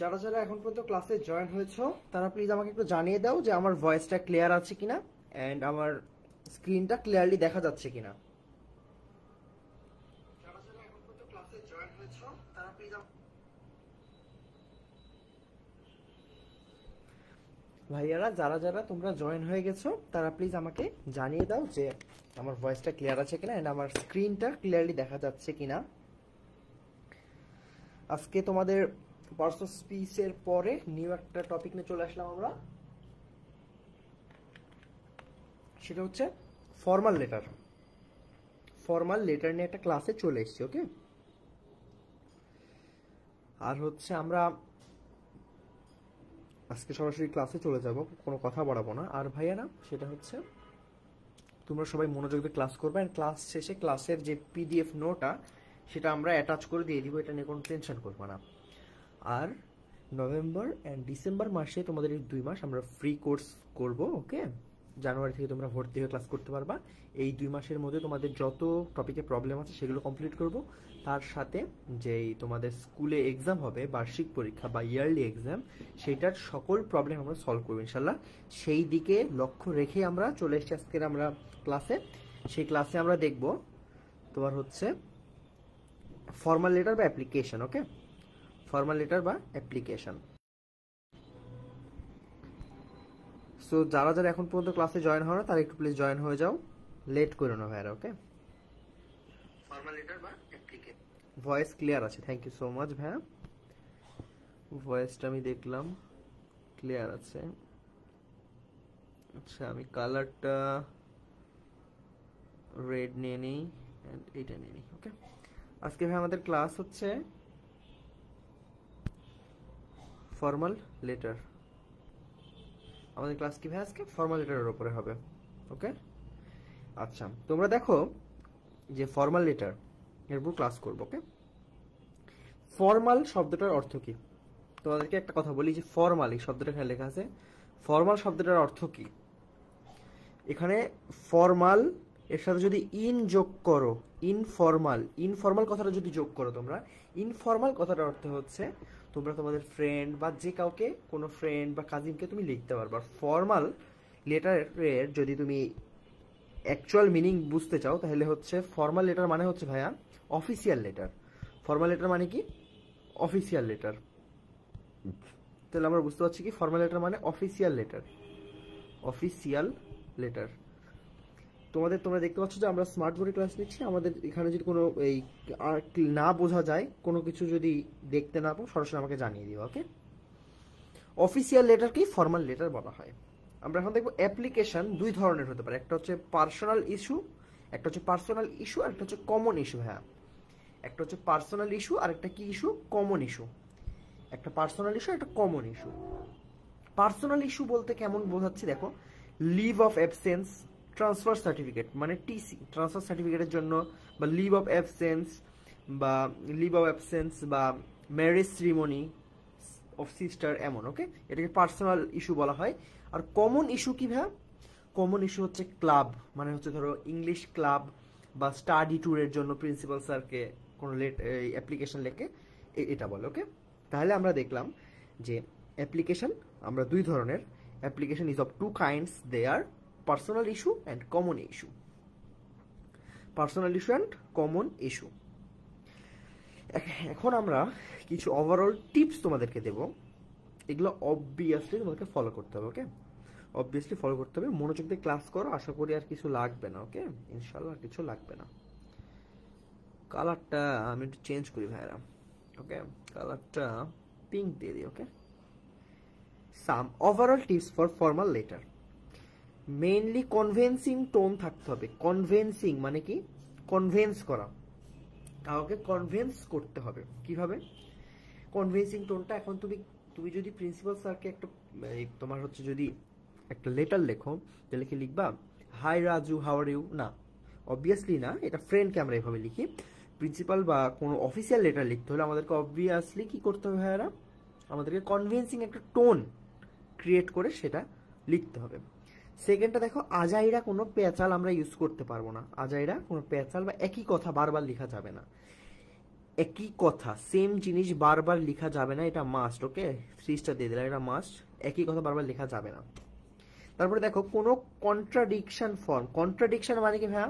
যারা যারা এখন পর্যন্ত ক্লাসে জয়েন হয়েছো তারা প্লিজ আমাকে একটু জানিয়ে দাও যে আমার ভয়েসটা ক্লিয়ার আছে কিনা এন্ড আমার স্ক্রিনটা ক্লিয়ারলি দেখা যাচ্ছে কিনা। যারা যারা এখন পর্যন্ত ক্লাসে জয়েন হয়েছো তারা প্লিজ ভাইয়ারা যারা যারা তোমরা জয়েন হয়ে গেছো তারা প্লিজ আমাকে জানিয়ে দাও যে আমার ভয়েসটা ক্লিয়ার আছে কিনা এন্ড আমার স্ক্রিনটা ক্লিয়ারলি দেখা যাচ্ছে কিনা। আজকে তোমাদের পার্টস অফ স্পিচের পরে নিউ একটা টপিক নিয়ে চলে আসলাম আমরা, সেটা হচ্ছে ফর্মাল লেটার। ফর্মাল লেটার নিয়ে একটা ক্লাসে চলে এসেছি। ওকে, আর হচ্ছে আমরা আজকে সরাসরি ক্লাসে চলে যাব, কোনো কথা বাড়াবো না। আর ভাইয়ারা সেটা হচ্ছে তোমরা সবাই মনোযোগ দিয়ে ক্লাস করবে এন্ড ক্লাস শেষে ক্লাসের যে পিডিএফ নোটটা সেটা আমরা অ্যাটাচ করে দিয়ে দিব, এটা নিয়ে কোনো টেনশন করবো না। আর নভেম্বর অ্যান্ড ডিসেম্বর মাসে তোমাদের এই 2 মাস আমরা ফ্রি কোর্স করব। ওকে, জানুয়ারি থেকে তোমরা ভর্তি হয়ে ক্লাস করতে পারবা। এই 2 মাসের মধ্যে তোমাদের যত টপিকে প্রবলেম আছে সেগুলো কমপ্লিট করব। তার সাথে যেই তোমাদের স্কুলে এক্সাম হবে, বার্ষিক পরীক্ষা বা ইয়ারলি এক্সাম, সেইটার সকল প্রবলেম আমরা সলভ করবো ইনশাল্লাহ। সেই দিকে লক্ষ্য রেখে আমরা চলে এসেছি আজকের আমরা ক্লাসে। সেই ক্লাসে আমরা দেখব তোমার হচ্ছে ফর্মাল লেটার বা অ্যাপ্লিকেশন। ওকে, ফর্মাল লেটার বা অ্যাপ্লিকেশন। সো যারা যারা এখন পর্যন্ত ক্লাসে জয়েন হয় না তারা একটু প্লিজ জয়েন হয়ে যাও, লেট করো না ভাইরা। ওকে, ফর্মাল লেটার বা অ্যাপ্লিকেশন। ভয়েস ক্লিয়ার আছে, থ্যাংক ইউ সো মাচ ভাইয়া। ভয়েসটা আমি দেখলাম ক্লিয়ার আছে। আচ্ছা, আমি কালারটা রেড নিয়ে নিই এন্ড এইটা নিয়ে নিই। ওকে, আজকে ভাই আমাদের ক্লাস হচ্ছে ফর্মাল লেটার। আমাদের ক্লাস কি ভাই আজকে ফর্মাল লেটারের উপরে হবে। ওকে, আচ্ছা তোমরা দেখো যে ফর্মাল লেটার এর উপর ক্লাস করবো। ওকে, ফর্মাল শব্দটার অর্থ কি তোমাদেরকে একটা কথা বলি, যে ফর্মাল এই শব্দটা এখানে লেখা আছে, ফর্মাল শব্দটার অর্থ কি। এখানে ফর্মাল এর সাথে যদি ইন যোগ করো, ইনফর্মাল, ইনফর্মাল কথাটা যদি যোগ করো তোমরা, ইনফর্মাল কথাটার অর্থ হচ্ছে তোমরা তোমাদের ফ্রেন্ড বা যে কাউকে, কোনো ফ্রেন্ড বা কাজিনকে তুমি লিখতে পারবা। ফর্মাল লেটারের যদি তুমি অ্যাকচুয়াল মিনিং বুঝতে চাও তাহলে হচ্ছে ফর্মাল লেটার মানে হচ্ছে ভাইয়া অফিসিয়াল লেটার। ফর্মাল লেটার মানে কি? Official letter. তাহলে আমরা বুঝতে পারছি কি ফর্মাল লেটার মানে অফিসিয়াল লেটার। Official letter. তোমরা দেখতে পাচ্ছ যে আমরা স্মার্ট বোর্ডে ক্লাস নিচ্ছি। আমাদের এখানে যদি কোনো এই না বোঝা যায়, কোনো কিছু যদি দেখতে না পাও, সরাসরি আমাকে জানিয়ে দিও। ওকে, অফিসিয়াল লেটারকেই ফর্মাল লেটার বলা হয়। আমরা এখন দেখবো অ্যাপ্লিকেশন 2 ধরনের হতে পারে, একটা হচ্ছে পার্সোনাল ইস্যু, একটা হচ্ছে পার্সোনাল ইস্যু, আর একটা হচ্ছে কমন ইস্যু। হ্যাঁ, একটা হচ্ছে পার্সোনাল ইস্যু আর একটা কি ইস্যু? Common issue. একটা পার্সোনাল ইস্যু, একটা কমন ইস্যু। পার্সোনাল ইস্যু বলতে কেমন বোঝাচ্ছি দেখো, leave of absence, transfer certificate মানে টিসি, ট্রান্সফার সার্টিফিকেটের জন্য, বা লিভ অফ অ্যাবসেন্স বা ম্যারেজ সিরিমনি অফ সিস্টার, এমন। ওকে, এটাকে পার্সোনাল ইস্যু বলা হয়। আর কমন ইস্যু কি ভাই? কমন ইস্যু হচ্ছে ক্লাব, মানে হচ্ছে ধরো ইংলিশ ক্লাব বা স্টাডি ট্যুরের জন্য প্রিন্সিপাল স্যারকে কোনো অ্যাপ্লিকেশন লেখে, এটা বলে। ওকে, তাহলে আমরা দেখলাম যে অ্যাপ্লিকেশন আমরা 2 ধরনের। Application is of 2 kinds, they are personal issue and common issue. Personal issue and common issue. এখন আমরা কিছু ওভারঅল টিপস তোমাদেরকে দেব, এগুলো অবভিয়াসলি তোমাদেরকে ফলো করতে হবে। ওকে, অবভিয়াসলি ফলো করতে হবে, মনোযোগ দিয়ে ক্লাস করো, আশা করি আর কিছু লাগবে না। ওকে, ইনশাল্লাহ আর কিছু লাগবে না। কালারটা আমি একটু চেঞ্জ করি ভাইরা। ওকে, কালারটা পিঙ্ক দিয়ে দিই। Okay, some overall tips for formal letter. Mainly convincing tone থাকতে হবে। কনভিন্সিং মানে কি? কনভিন্স করা, কাউকে কনভিন্স করতে হবে। কিভাবে কনভিন্সিং টোনটা? এখন তুমি যদি প্রিন্সিপাল স্যারকে একটা তোমার হচ্ছে যদি একটা লেটার লেখো, তাহলে কি লিখবা hi Raju how are you? না, অবভিয়াসলি না। এটা ফ্রেন্ডকে আমরা এভাবে লিখি। প্রিন্সিপাল বা কোনো অফিসিয়াল লেটার লিখতে হলে আমাদেরকে অবভিয়াসলি কি করতে হবে ভাইয়ারা? আমাদেরকে কনভিন্সিং একটা টোন ক্রিয়েট করে সেটা লিখতে হবে। সেকেন্ডটা দেখো, আজাইরা কোনো পেঁচাল আমরা ইউজ করতে পারবো না। আজাইরা কোনো পেঁচাল বা একই কথা বারবার লেখা যাবে না। একই কথা সেম জিনিস বারবার লেখা যাবে না, এটা মাস্ট। ওকে, 3 স্টার দিয়ে দিলাম, এটা মাস্ট। একই কথা বারবার লেখা যাবে না। তারপরে দেখো কোনো কন্ট্রাডিকশন ফর্ম, কন্ট্রাডিকশন মানে কি ভাইয়া,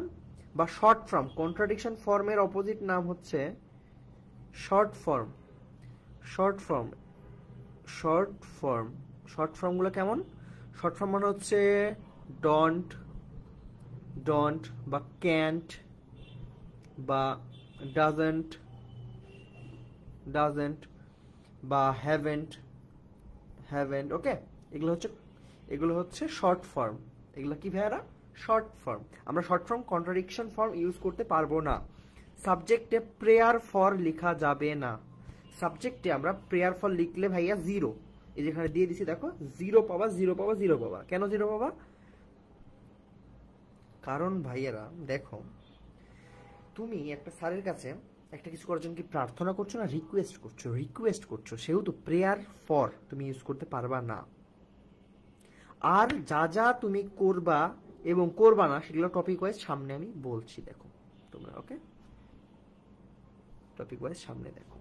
বা শর্ট ফর্ম। কন্ট্রাডিকশন ফর্মের অপোজিট নাম হচ্ছে short form. Short form, short form, short ফর্মগুলো কেমন? শর্ট ফর্ম মানে হচ্ছে ডন্ট, ডন্ট বা ক্যান্ট বা ডাজন্ট, ডাজন্ট বা হ্যাভেন্ট, হ্যাভেন্ট। ওকে, এগুলো হচ্ছে শর্ট ফর্ম। এগুলো কি ভাইয়ারা? Short form. আমরা short form contradiction form use করতে পারবো না। সাবজেক্টে প্রেয়ার ফর লেখা যাবে না। সাবজেক্টে আমরা প্রেয়ার ফর লিখলে ভাইয়া 0, এই যেখানে দিয়ে দিছি দেখো, 0 পাবা, 0 পাবা, 0 পাবা। কেন 0 পাবা? কারণ ভাইয়ারা দেখো, তুমি একটা স্যারের কাছে একটা কিছু করার জন্য কি প্রার্থনা করছো না রিকোয়েস্ট করছো? রিকোয়েস্ট করছো, সেহেতু প্রেয়ার ফর তুমি ইউজ করতে পারবা না। আর যা যা তুমি করবা এবং করবা না সেগুলো টপিক ওয়াইজ সামনে আমি বলছি, দেখো তোমরা। ওকে, টপিক ওয়াইজ সামনে দেখো।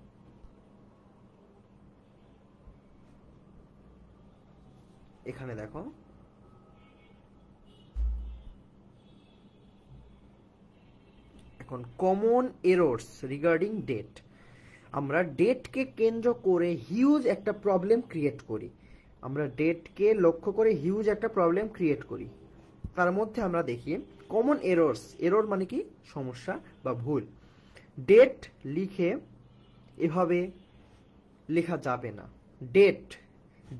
এখানে দেখো, এখন কমন এরর্স রিগার্ডিং ডেট। আমরা ডেটকে কেন্দ্র করে হিউজ একটা প্রবলেম ক্রিয়েট করি। আমরা ডেটকে লক্ষ্য করে হিউজ একটা প্রবলেম ক্রিয়েট করি। তার মধ্যে আমরা দেখি কমন এরর্স। এরর মানে কি? সমস্যা বা ভুল। ডেট লিখে এভাবে লেখা যাবে না। ডেট,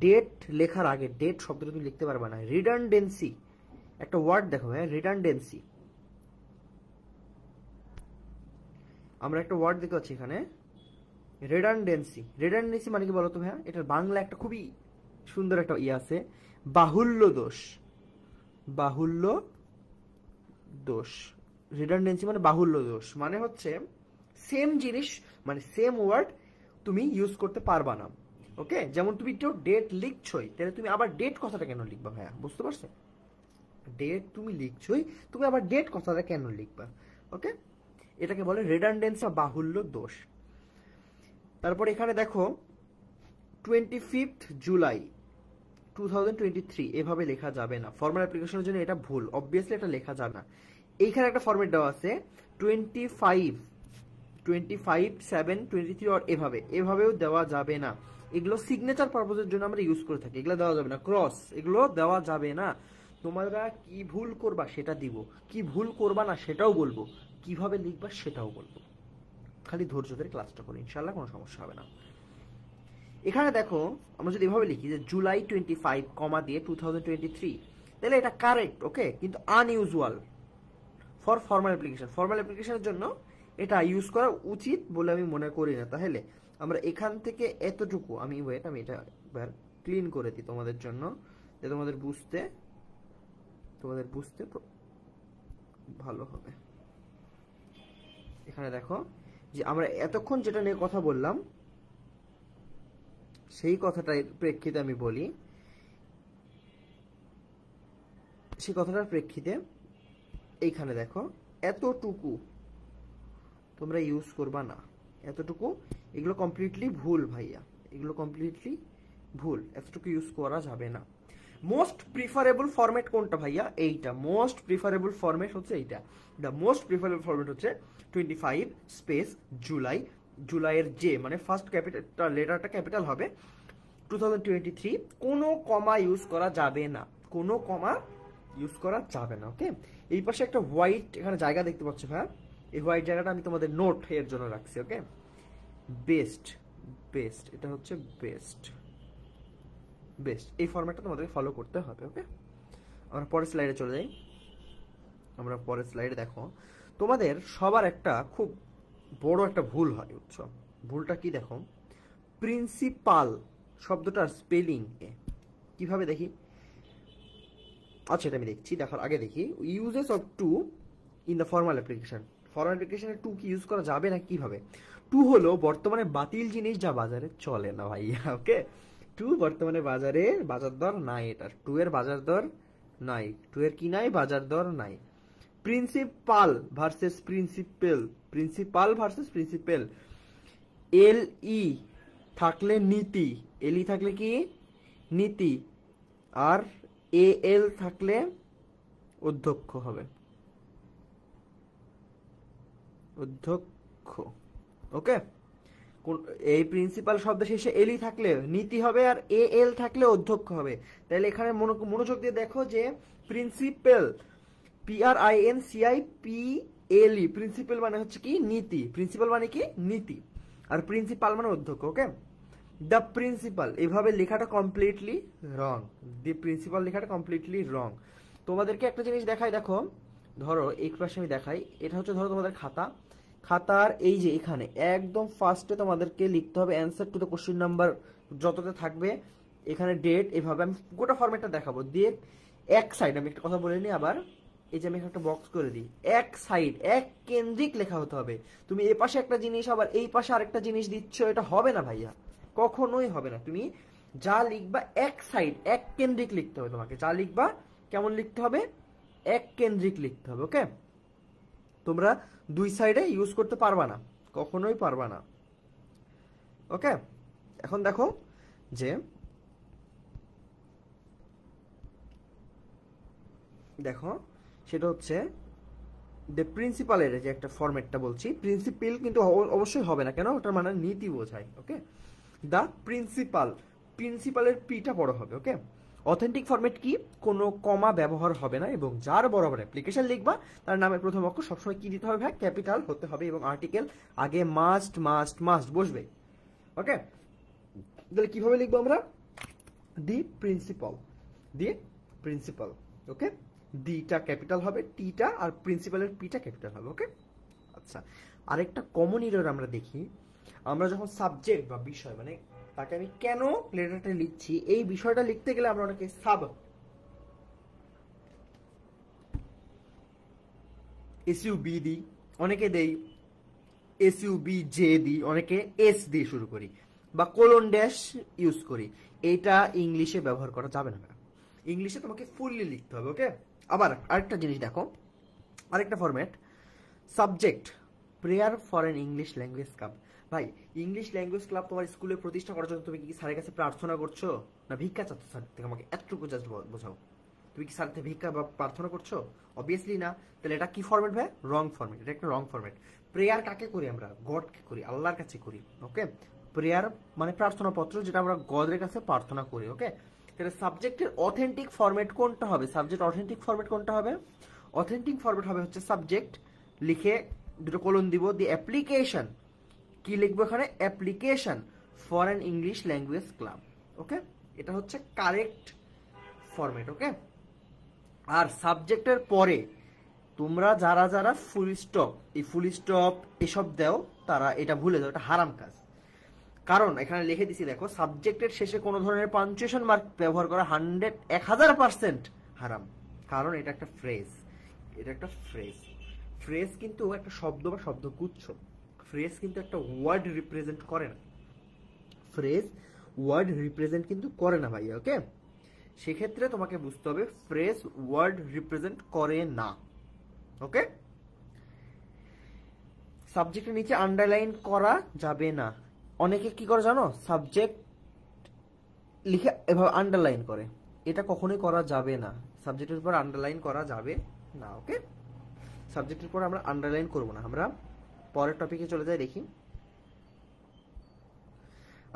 ডেট লেখার আগে ডেট শব্দটা তুমি লিখতে পারবে না। রিডান্ডেন্সি একটা ওয়ার্ড দেখো, হ্যাঁ, রিডান্ডেন্সি। আমরা একটা ওয়ার্ড দেখতে পাচ্ছি এখানে, রিডান্ডেন্সি। রিডান্ডেন্সি মানে কি বলতো ভাইয়া? এটার বাংলা একটা খুবই সুন্দর একটা ইয়ে আছে, বাহুল্য দোষ। বাহুল্য দোষ। রিডান্ডেন্সি মানে বাহুল্য দোষ, মানে হচ্ছে সেম জিনিস মানে সেম ওয়ার্ড তুমি ইউজ করতে পারবা না। ওকে, যেমন তুমি কেউ ডেট লিখছই, তাহলে তুমি আবার ডেট কথাটা কেন লিখবা ভাইয়া? বুঝতে পারছো? ডেট তুমি লিখছই, তুমি আবার ডেট কথাটা কেন লিখবা? ওকে, এটাকে বলে রিডান্ডেন্সি বা বাহুল্য দোষ। তারপর এখানে দেখো 25 জুলাই 2023 এভাবে লেখা যাবে না। ফর্মাল অ্যাপ্লিকেশনের জন্য এটা ভুল, অবভিয়াসলি এটা লেখা যাবে না। এইখানে একটা ফরম্যাট দেওয়া আছে 25/7/23 আর এভাবেও দেওয়া যাবে না। এগুলো সিগনেচার পারপোজের জন্য আমরা ইউজ করে থাকি, এগুলো দেওয়া যাবে না। ক্রস, এগুলো দেওয়া যাবে না। তোমরা কি ভুল করবা সেটা দিব, কি ভুল করবা না সেটাও বলবো, কিভাবে লিখবা সেটাও বলবো। খালি ধৈর্য ধরে ক্লাসটা করো, ইনশাআল্লাহ কোনো সমস্যা হবে না। এখানে দেখো, আমরা যদি এভাবে লিখি যে জুলাই 25 কমা দিয়ে 2023, তাহলে এটা কারেক্ট। ওকে, কিন্তু unusual for formal application. Formal অ্যাপ্লিকেশনের জন্য এটা ইউজ করা উচিত বলে আমি মনে করি না। তাহলে আমরা এখান থেকে এতটুকু, আমি এটা ক্লিন করে দিই তোমাদের জন্য, যে তোমাদের বুঝতে ভালো হবে। এখানে দেখো যে আমরা এতক্ষণ যেটা নিয়ে কথা বললাম, সেই কথাটার প্রেক্ষিতে আমি বলি, সেই কথাটার প্রেক্ষিতে এইখানে দেখো এতটুকু তোমরা ইউজ করবা না। এতটুকু, এগুলো কমপ্লিটলি ভুল ভাইয়া, এগুলো কমপ্লিটলি ভুল। এতটুকু ইউজ করা যাবে না। মোস্ট প্রিফারেবল ফরম্যাট কোনটা ভাইয়া? এইটা মোস্ট প্রিফারেবল ফরম্যাট হচ্ছে এইটা। দ্য মোস্ট প্রিফারেবল ফরম্যাট হচ্ছে 25 স্পেস জুলাই, জুলাইয়ের যে মানে ফার্স্ট ক্যাপিটাল লেটারটা ক্যাপিটাল হবে, 2023, কোনো কমা ইউজ করা যাবে না, কোনো কমা ইউজ করা যাবে না। ওকে, এই পাশে একটা হোয়াইট এখানে জায়গা দেখতে পাচ্ছ ভাইয়া, এই হোয়াইট জায়গাটা আমি তোমাদের নোট এর জন্য রাখছি। ওকে, বেস্ট, বেস্ট, এটা হচ্ছে বেস্ট, বেস্ট। এই ফরম্যাটটা তোমাদেরকে ফলো করতে হবে। ওকে, আমরা পরের স্লাইডে চলে যাই। আমরা পরের স্লাইডে দেখো, তোমাদের সবার একটা খুব বড় একটা ভুল হয়, বুঝছো? ভুলটা কি দেখো, প্রিন্সিপাল শব্দটার স্পেলিং কিভাবে দেখি? আচ্ছা, এটা আমি দেখছি, দেখার আগে দেখি usages of to in the formal application. ফর্মাল অ্যাপ্লিকেশনে টু কি ইউজ করা যাবে না কিভাবে? টু হলো বর্তমানে বাতিল জিনিস যা বাজারে চলে না ভাইয়া। ওকে, টু বর্তমানে বাজারে বাজার দর নাই, এটার টু এর বাজার দর নাই, টু এর কি নাই? বাজার দর নাই। প্রিন্সিপাল ভার্সেস প্রিন্সিপেল, প্রিন্সিপাল ভার্সেস প্রিন্সিপেল, এল ই থাকলে নীতি, এল ই থাকলে কি নীতি, আর এ এল থাকলে অধ্যক্ষ হবে, অধ্যক্ষ। ওকে, এই প্রিন্সিপাল শব্দ শেষে এলই থাকলে নীতি হবে, আর এ এল থাকলে অধ্যক্ষ হবে। তাহলে এখানে মনোযোগ দিয়ে দেখো যে প্রিন্সিপাল, PRINCIPAL, প্রিন্সিপাল মানে হচ্ছে কি নীতি, প্রিন্সিপাল মানে কি নীতি, আর প্রিন্সিপাল মানে অধ্যক্ষ। ওকে, দ্য প্রিন্সিপাল এভাবে লেখাটা কমপ্লিটলি রং, দি প্রিন্সিপাল লেখাটা কমপ্লিটলি রং। তোমাদেরকে একটা জিনিস দেখাই, দেখো ধরো এই পাশে আমি দেখাই, এটা হচ্ছে ধরো তোমাদের খাতা, খাতার এই যে এখানে একদম ফার্স্টে তোমাদেরকে লিখতে হবে answer to the question number যতটা থাকবে, এখানে ডেট, এভাবে আমি গোটা ফরম্যাটটা দেখাবো। দিয়ে এক সাইড, আমি একটা কথা বলে নিই আবার, এই যে আমি একটা বক্স করে দিই, এক সাইড এক কেন্দ্রিক লেখা হতে হবে। তুমি এ পাশে একটা জিনিস আবার এই পাশে আরেকটা জিনিস দিচ্ছ, এটা হবে না ভাইয়া, কখনোই হবে না। তুমি যা লিখবা এক সাইড এক কেন্দ্রিক লিখতে হবে, তোমাকে যা লিখবা কেমন লিখতে হবে, এক কেন্দ্রিক লিখতে হবে। ওকে, তোমরা দুই সাইডে ইউজ করতে পারবা না, কখনোই পারবা না। ওকে, এখন দেখো যে দেখো সেটা হচ্ছে দ্য প্রিন্সিপালের যে একটা ফরম্যাটটা বলছি, প্রিন্সিপাল কিন্তু অবশ্যই হবে না, কেন ওটার মানে নীতি বোঝায়। ওকে, দ্য প্রিন্সিপাল, প্রিন্সিপালের পিটা বড় হবে। ওকে, অথেন্টিক ফরম্যাট কি, কোনো কমা ব্যবহার হবে না, এবং যার বরাবর অ্যাপ্লিকেশন লিখবা তার নামের প্রথম অক্ষর সবসময় কি দিতে হবে, ক্যাপিটাল হতে হবে, এবং আর্টিকেল আগে মাস্ট মাস্ট মাস্ট বসবে। ওকে, তাহলে কিভাবে লিখবো আমরা, the principal, the principal. Okay, ডিটা ক্যাপিটাল হবে, টিটা, আর প্রিন্সিপালের পিটা ক্যাপিটাল হবে। ওকে, আচ্ছা, আরেকটা কমন এরর আমরা দেখি, আমরা যখন সাবজেক্ট বা বিষয় মানে তাকে আমি কেন লেটারটা লিখছি, এই বিষয়টা লিখতে গেলে আমরা অনেকে সাব এসইউবি দিই, অনেকে দেই এসইউবি জে দিই, অনেকে এস দিয়ে শুরু করি, বা কোলন ড্যাশ ইউজ করি। এইটা ইংলিশে ব্যবহার করা যাবে না, ইংলিশে তোমাকে ফুললি লিখতে হবে। ওকে, আবার আরেকটা জিনিস দেখো, আরেকটা format, subject prayer for N English language club. ভাই, ইংলিশ ল্যাঙ্গুয়েজ ক্লাব তোমার স্কুলে প্রতিষ্ঠা করার জন্য তুমি কি স্যারের কাছে প্রার্থনা করছো, না ভিক্ষা চাচ্ছ স্যার থেকে? আমাকে এতটুকু জাস্ট বোঝাও, তুমি কি স্যার থেকে ভিক্ষা বা প্রার্থনা করছো? অবভিয়াসলি না। তাহলে এটা কি ফরম্যাট ভাই? রং ফরম্যাট, এটা একটা রং ফরম্যাট। প্রেয়ার কাকে করি আমরা? গডকে করি, আল্লাহর কাছে করি। ওকে, প্রেয়ার মানে প্রার্থনা পত্র, যেটা আমরা গডের কাছে প্রার্থনা করি। ওকে, তাহলে সাবজেক্টের অথেন্টিক ফরম্যাট কোনটা হবে? সাবজেক্ট অথেন্টিক ফরম্যাট কোনটা হবে? অথেন্টিক ফরম্যাট হবে হচ্ছে সাবজেক্ট লিখে দুটো কোলন দিব, দি অ্যাপ্লিকেশন, কি লিখবো এখানে? Application for an English language club. Okay, এটা হচ্ছে কারেক্ট ফরম্যাট। ওকে, আর সাবজেক্টের পরে তোমরা যারা যারা ফুল স্টপ, এই ফুল স্টপ এসব দাও, তারা এটা ভুলে যাও, এটা হারাম কাজ। কারণ এখানে লিখে দিছি দেখো, সাবজেক্টের শেষে কোনো ধরনের পাঞ্চুয়েশন মার্ক ব্যবহার করা 1000% হারাম। কারণ এটা একটা ফ্রেজ, এটা একটা ফ্রেজ। ফ্রেজ কিন্তু একটা শব্দ বা শব্দগুচ্ছ, ফ্রেজ কিন্তু একটা ওয়ার্ড রিপ্রেজেন্ট করে না, ফ্রেজ ওয়ার্ড রিপ্রেজেন্ট কিন্তু করে না ভাইয়া। ওকে, সেক্ষেত্রে তোমাকে বুঝতে হবে ফ্রেজ ওয়ার্ড রিপ্রেজেন্ট করে না। ওকে, সাবজেক্টের নিচে আন্ডারলাইন করা যাবে না। অনেকে কি করে জানো? সাবজেক্ট লিখে এভাবে আন্ডারলাইন করে, এটা কখনোই করা যাবে না। সাবজেক্টের উপর আন্ডারলাইন করা যাবে না। ওকে, সাবজেক্টের পর আমরা আন্ডারলাইন করব না। আমরা পরের টপিকে চলে যাই, দেখি।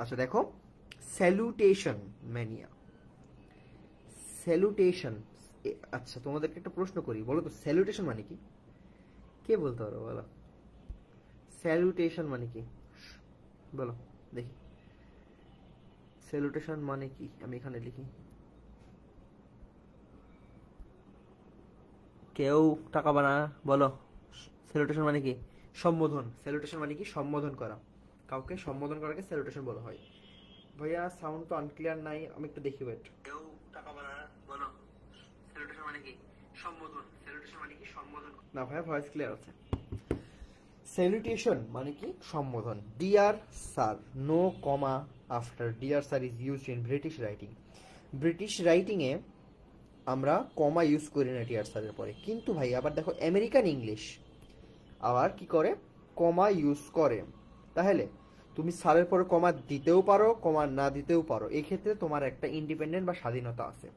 আচ্ছা দেখো, স্যালুটেশন ম্যানিয়া, স্যালুটেশন। আচ্ছা তোমাদেরকে একটা প্রশ্ন করি, বলো তো স্যালুটেশন মানে কি? কে বলতে পারো বলো? স্যালুটেশন মানে কি বলো দেখি, স্যালুটেশন মানে কি? আমি এখানে লিখি, কেউ টাকা বানা, বলো স্যালুটেশন মানে কি? সম্বোধন। স্যালুটেশন মানে কি? সম্বোধন করা, কাউকে সম্বোধন করাকে স্যালুটেশন বলা হয়। ভাইয়া সাউন্ড তো আনক্লিয়ার নাই, আমি একটু দেখি। ওয়েট, কেউ টাকা বানা, বলো স্যালুটেশন মানে কি? সম্বোধন। স্যালুটেশন মানে কি? সম্বোধন। না ভাইয়া, ভয়েস ক্লিয়ার আছে। স্যালুটেশন মানে কি? সম্বোধন। Dear sir, no comma after dear sir is used in British writing. British writing এ আমরা কমা ইউজ করি না ডিয়ার স্যারের পরে, কিন্তু ভাই আবার দেখো আমেরিকান ইংলিশ আবার কি করে? কমা ইউজ করে। তাহলে তুমি স্যারের পরে কমা দিতেও পারো, কমা না দিতেও পারো, এই ক্ষেত্রে তোমার একটা ইন্ডিপেন্ডেন্ট বা স্বাধীনতা আছে।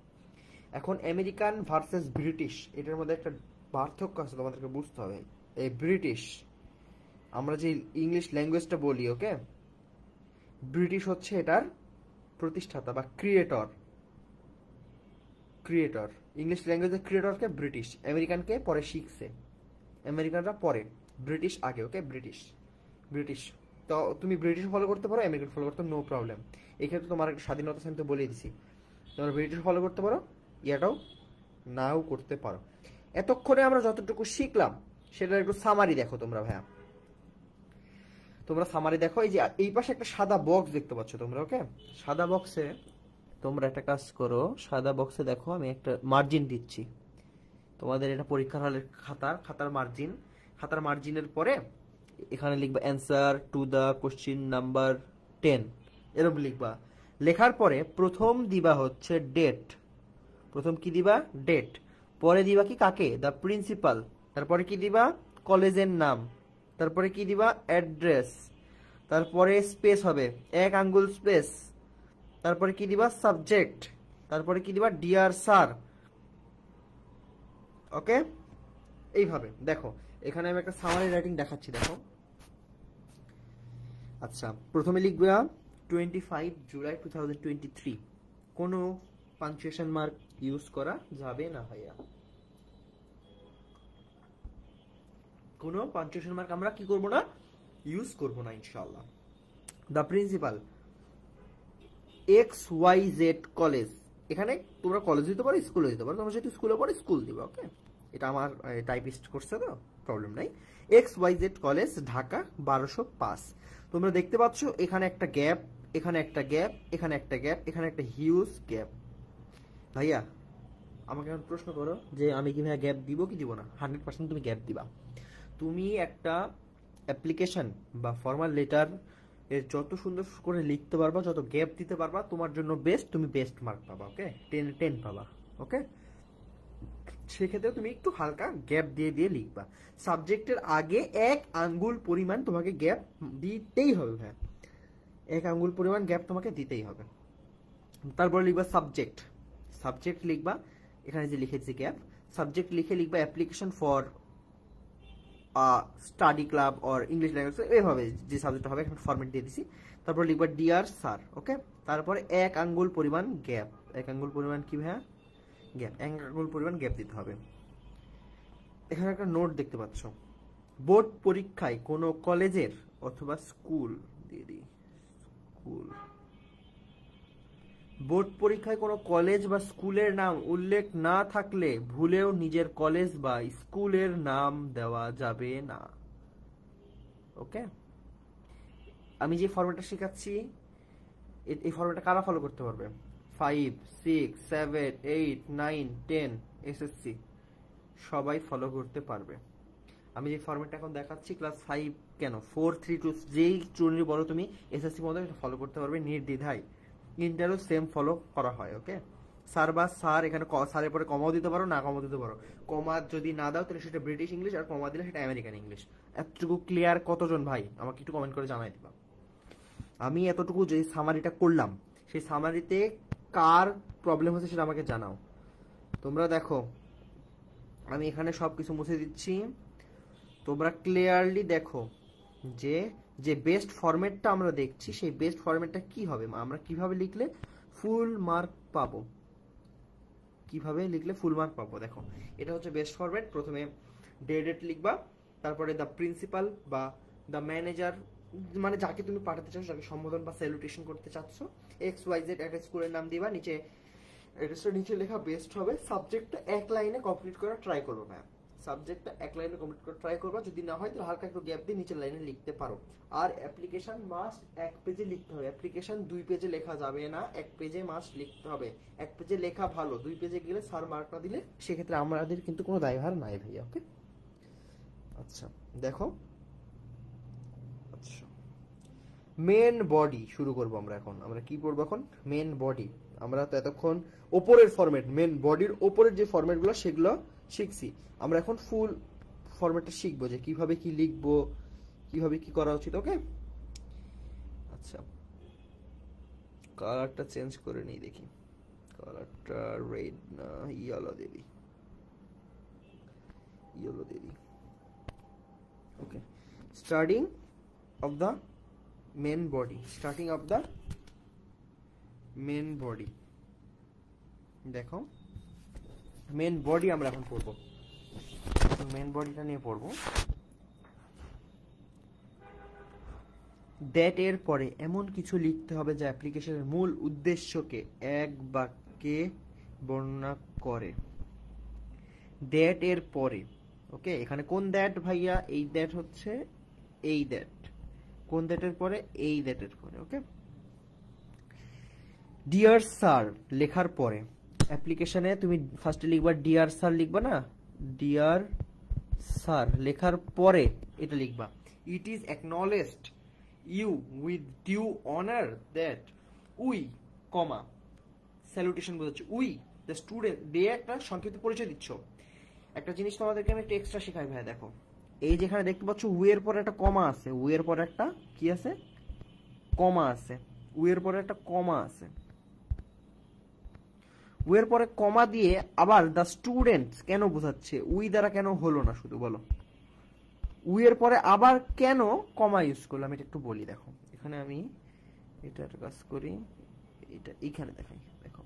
এখন আমেরিকান ভার্সেস ব্রিটিশ, এটার মধ্যে একটা পার্থক্য আছে, তোমাদেরকে বুঝতে হবে। এই ব্রিটিশ, আমরা যে ইংলিশ ল্যাঙ্গুয়েজটা বলি, ওকে, ব্রিটিশ হচ্ছে এটার প্রতিষ্ঠাতা বা ক্রিয়েটর। ক্রিয়েটর, ইংলিশ ল্যাঙ্গুয়েজের ক্রিয়েটরকে ব্রিটিশ, আমেরিকানকে পরে শিখছে, আমেরিকানরা পরে, ব্রিটিশ আগে, ওকে, ব্রিটিশ। ব্রিটিশ তো তুমি ব্রিটিশ ফলো করতে পারো, আমেরিকান ফলো করতে, নো প্রবলেম। এই ক্ষেত্রে তোমার একটা স্বাধীনতা আমি তো বলেই দিছি, তোমরা ব্রিটিশ ফলো করতে পারো, ইয়াটাও নাও করতে পারো। এতক্ষণে আমরা যতটুকু শিখলাম সেটার একটু সামারি দেখো তোমরা ভাইয়া, তোমরা সামারি দেখো। এই যে এই পাশে একটা সাদা বক্স দেখতে পাচ্ছ তোমরা, ওকে, সাদা বক্সে তোমরা একটা কাজ করো, সাদা বক্সে দেখো আমি একটা মার্জিন দিচ্ছি তোমাদের, এটা পরীক্ষার হলের খাতার মার্জিন। খাতার মার্জিনের পরে এখানে লিখবা answer to the question number 10, এরকম লিখবা। লেখার পরে প্রথম দিবা হচ্ছে ডেট, প্রথম কি দিবা, ডেট। পরে দিবা কি, কাকে, দ্য প্রিন্সিপাল। তারপরে কি দিবা, কলেজের নাম। তারপরে কি দিবা, অ্যাড্রেস। তারপরে স্পেস হবে, 1 আঙ্গুল স্পেস। তারপরে কি দিবা, সাবজেক্ট। তারপরে কি দিবা, ডিয়ার স্যার। ওকে, এইভাবে দেখো। এখানে আমি একটা সামারি রাইটিং দেখাচ্ছি, দেখো। আচ্ছা, প্রথমে লিখবা 25 জুলাই 2023, কোনো পাঞ্চুয়েশন মার্ক ইউজ করা যাবে না ভাইয়া, কোনো পাঞ্চুয়েশন মার্ক আমরা কি করব না, ইউজ করব না ইনশাআল্লাহ। দ্য প্রিন্সিপাল XYZ কলেজ, এখানে তোমরা কলেজ দিতে পারো, স্কুলে দিতে পারো, তোমরা যেহেতু স্কুলে পড়ো স্কুল দিবা, ওকে। এটা আমার টাইপিস্ট করছে তো, প্রবলেম নাই। XYZ college, Dhaka 1205। তোমরা দেখতে পাচ্ছ এখানে একটা গ্যাপ, এখানে একটা গ্যাপ, এখানে একটা গ্যাপ, এখানে একটা হিউজ গ্যাপ। ভাইয়া আমাকে এখন প্রশ্ন করো যে আমি কি ভাইয়া গ্যাপ দিব কি দিব না? 100% তুমি গ্যাপ দিবা। তুমি একটা অ্যাপ্লিকেশন বা ফর্মাল লেটার এর যত সুন্দর করে লিখতে পারবা, যত গ্যাপ দিতে পারবা, তোমার জন্য বেস্ট, তুমি বেস্ট মার্ক পাবা, ওকে, 10 পাবা, ওকে। সেক্ষেত্রে তুমি একটু হালকা গ্যাপ দিয়ে দিয়ে লিখবা। সাবজেক্টের আগে 1 আঙ্গুল পরিমাণ তোমাকে গ্যাপ দিতেই হবে ভাই, 1 আঙ্গুল পরিমাণ গ্যাপ তোমাকে দিতেই হবে। তারপরে লিখবা সাবজেক্ট, সাবজেক্ট লিখবা, এখানে যে লিখেছি গ্যাপ, সাবজেক্ট লিখে লিখবা application for study club or English language, এইভাবে যে সাবজেক্ট হবে এখানে ফরম্যাট দিয়ে দিছি। তারপর লিখবা ডিয়ার স্যার, ওকে। তারপরে 1 আঙ্গুল পরিমাণ গ্যাপ, 1 আঙ্গুল পরিমাণ কি ভাইয়া, গ্যাপ, 1 আঙ্গুল পরিমাণ গ্যাপ দিতে হবে। এখানে একটা নোট দেখতে পাচ্ছ, বোর্ড পরীক্ষায় কোনো কলেজের অথবা স্কুল দিয়ে দিই, স্কুল, বোর্ড পরীক্ষায় কোনো কলেজ বা স্কুলের নাম উল্লেখ না থাকলে ভুলেও নিজের কলেজ বা স্কুলের নাম দেওয়া যাবে না, ওকে। আমি যে ফরম্যাটটা শেখাচ্ছি এই ফরম্যাটটা কারা ফলো করতে পারবে? 5, 6, 7, 8, 9, 10 এসএসসি সবাই ফলো করতে পারবে। আমি যে ফরম্যাটটা এখন দেখাচ্ছি ক্লাস 5 কেন 4, 3, 2 যেই চুনি বলো তুমি এসএসসি মধ্যে ফলো করতে পারবে নির্দ্বিধায়। ইন্টারও সেম ফলো করা হয়, ওকে। স্যার বা স্যার, এখানে স্যারের পরে কমাও দিতে পারো, না কমাও দিতে পারো। কমা যদি না দাও তাহলে সেটা ব্রিটিশ ইংলিশ, আর কমা দিলে সেটা আমেরিকান ইংলিশ। এতটুকু ক্লিয়ার কতজন ভাই আমাকে একটু কমেন্ট করে জানাই দিবা। আমি এতটুকু যে সামারিটা করলাম সেই সামারিতে কার প্রবলেম হচ্ছে সেটা আমাকে জানাও। তোমরা দেখো আমি এখানে সবকিছু মুছে দিচ্ছি, তোমরা ক্লিয়ারলি দেখো যে যে বেস্ট ফরম্যাটটা আমরা দেখছি সেই বেস্ট ফরম্যাটটা কি হবে, আমরা কিভাবে লিখলে ফুল মার্ক পাবো, কিভাবে লিখলে ফুল মার্ক পাবো। দেখো এটা হচ্ছে বেস্ট ফরম্যাট। প্রথমে ডেট লিখবা, তারপরে দ্য প্রিন্সিপাল বা দ্য ম্যানেজার, মানে যাকে তুমি পাঠাতে চাচ্ছ, যাকে সম্বোধন বা স্যালুটেশন করতে চাচ্ছ, XYZ একটা স্কুলের নাম দিবা, নিচে অ্যাড্রেসটা নিচে লেখা বেস্ট হবে। সাবজেক্টটা 1 লাইনে কমপ্লিট করা ট্রাই করবো ম্যাম, সাবজেক্টটা 1 লাইনে কমপ্লিট করে ট্রাই করবা, যদি না হয় তাহলে হালকা একটু গ্যাপ দিয়ে নিচের লাইনে লিখতে পারো। আর অ্যাপ্লিকেশন মাস্ট 1 পেজে লিখতে হবে, অ্যাপ্লিকেশন 2 পেজে লেখা যাবে না, 1 পেজে মাস্ট লিখতে হবে। 1 পেজে লেখা ভালো, 2 পেজে গেলে স্যার মার্ক না দিলে সেক্ষেত্রে আমাদের কিন্তু কোনো দায়ভার নাই ভাইয়া, ওকে। আচ্ছা দেখো, আচ্ছা মেন বডি শুরু করবো আমরা এখন। আমরা কি করবো এখন, মেন বডি। আমরা তো এতক্ষণ ওপরের ফরম্যাট, মেন বডির ওপরের যে ফরম্যাটগুলো সেগুলো শিখছি, আমরা এখন ফুল ফরম্যাটটা শিখবো যে কিভাবে কি লিখবো, কিভাবে কি করা উচিত, ওকে। আচ্ছা, কালারটা চেঞ্জ করে নিই, দেখি কালারটা রেড না ইয়েলো দেবি, ইয়েলো দেবি। Okay, starting of the main body, starting of the main body. দেখো মেন বডি আমরা এখন পড়বো, মেন বডিটা নিয়ে পড়বো। দ্যাট এর পরে এমন কিছু লিখতে হবে যা অ্যাপ্লিকেশনের মূল উদ্দেশ্যকে এক বাক্যে বর্ণনা করে। দ্যাট এর পরে, ওকে, এখানে কোন দ্যাট ভাইয়া? এই দ্যাট হচ্ছে এই দ্যাট, কোন দ্যাটের পরে? এই দ্যাটের পরে। ওকে, ডিয়ার স্যার লেখার পরে অ্যাপ্লিকেশনে তুমি ফার্স্টে লিখবা ডিয়ার স্যার, লিখবা না? ডিয়ার স্যার লেখার পরে এটা লিখবা, it is acknowledged you with due honour that we, comma, salutation বোঝাচ্ছে, উই দ্য স্টুডেন্ট, দিয়ে একটা সংক্ষিপ্ত পরিচয় দিচ্ছ। একটা জিনিস তোমাদেরকে আমি একটা এক্সট্রা শেখাই ভাই, দেখো এই যেখানে দেখতে পাচ্ছ উইয়ের পরে একটা কমা আছে, উইয়ের পরে একটা কি আছে? কমা আছে, উইয়ের পরে একটা কমা আছে। উইয়ের পরে কমা দিয়ে আবার দ্য স্টুডেন্টস কেন বোঝাচ্ছে? উই দ্বারা কেন হলো না? শুধু বলো, উইয়ের পরে আবার কেন কমা ইউজ করলাম? এটা একটু বলি। দেখো এখানে আমি এটা একটা কাজ করি, এটা এখানে দেখাই। দেখো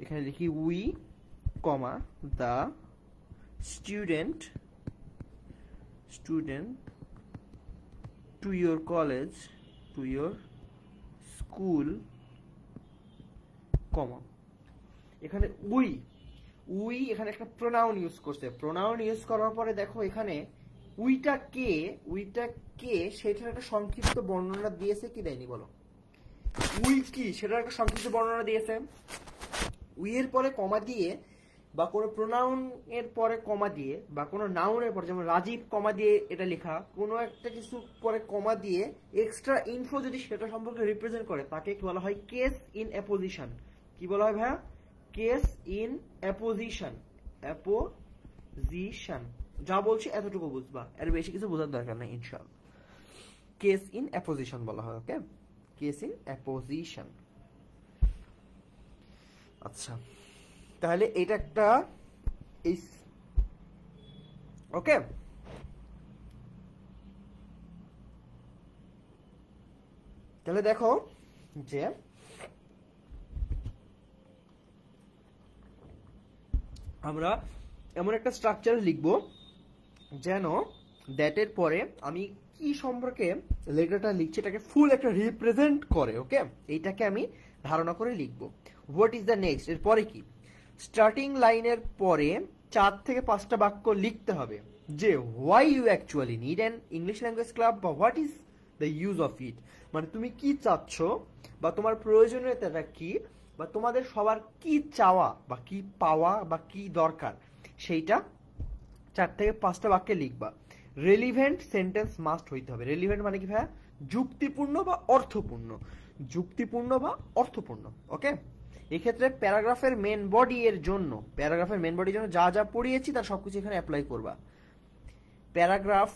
এখানে লিখি we comma the student to your college, to your school, comma, এখানে উই, উই এখানে একটা প্রোনাউন ইউজ করছে। প্রোনাউন ইউজ করার পরে দেখো এখানে উইটা কে, উইটা কে সেটার একটা সংক্ষিপ্ত বর্ণনা দিয়েছে কি দেয়নি বলো? উই কি সেটার একটা সংক্ষিপ্ত বর্ণনা দিয়েছে। উই এর পরে কমা দিয়ে বা কোনো প্রোনাউন এর পরে কমা দিয়ে বা কোনো নাউনের পরে, যেমন রাজীব কমা দিয়ে এটা লেখা, কোনো একটা কিছু পরে কমা দিয়ে এক্সট্রা ইনফো যদি সেটা সম্পর্কে রিপ্রেজেন্ট করে তাকে কি বলা হয়? Case in apposition. কি বলা হয় ভাইয়া? Case in apposition, apposition. যা বলছি এতটুকু বুঝবা, এর বেশি কিছু বোঝার দরকার নেই ইনশাআল্লাহ। কেস ইন অ্যাপোজিশন বলা হয়। ওকে, কেস ইন অ্যাপোজিশন। আচ্ছা, তাহলে এটা একটা ওকে, তাহলে দেখো যে আমরা এমন একটা স্ট্রাকচার লিখব যেন দ্যাটের পরে আমি কি সম্পর্কে লেটারটা লিখছি এটাকে ফুল একটা রিপ্রেজেন্ট করে। ওকে, এইটাকে আমি ধারণা করে লিখবো। হোয়াট ইজ দ্য নেক্সট, এর পরে কি? স্টার্টিং লাইনের পরে 4 থেকে 5টা বাক্য লিখতে হবে যে why you actually need an English language club বা what is the use of it, মানে তুমি কি চাচ্ছ বা তোমার প্রয়োজনীয়তাটা কি বা তোমাদের সবার কি চাওয়া বা কি পাওয়া বা কি দরকার, সেইটা 4 থেকে 5টা বাক্যে লিখবা। রেলিভেন্ট সেন্টেন্স মাস্ট হইতে হবে। রেলিভেন্ট মানে কি ভাইয়া? যুক্তিপূর্ণ বা অর্থপূর্ণ, যুক্তিপূর্ণ বা অর্থপূর্ণ। ওকে, এক্ষেত্রে প্যারাগ্রাফের মেন বডি এর জন্য, প্যারাগ্রাফের মেন বডির জন্য যা যা পড়িয়েছি তার সবকিছু এখানে অ্যাপ্লাই করবা। প্যারাগ্রাফ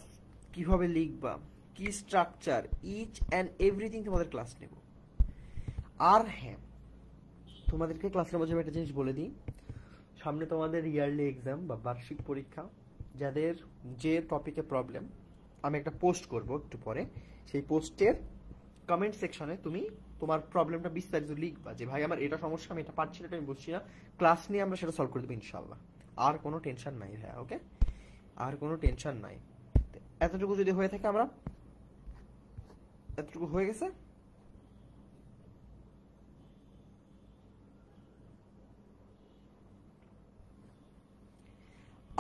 কিভাবে লিখবা, কি স্ট্রাকচার, ইচ অ্যান্ড এভরিথিং তোমাদের ক্লাস নেব। আর হ্যাঁ, তোমাদেরকে ক্লাসের মধ্যে একটা জিনিস বলে দিই, সামনে তোমাদের ইয়ারলি এক্সাম বা বার্ষিক পরীক্ষা, যাদের যে টপিকে প্রবলেম আমি একটা পোস্ট করব একটু পরে, সেই পোস্টের কমেন্ট সেকশনে তুমি তোমার প্রবলেমটা বিস্তারিত লিখবা যে ভাই আমার এটা সমস্যা, আমি এটা পারছি না, আমি বুঝছি না, ক্লাস নিয়ে আমরা সেটা সলভ করে দেবো ইনশাআল্লাহ। আর কোনো টেনশন নাই হ্যাঁ, ওকে, আর কোনো টেনশন নাই। এতটুকু যদি হয়ে থাকে, আমরা এতটুকু হয়ে গেছে।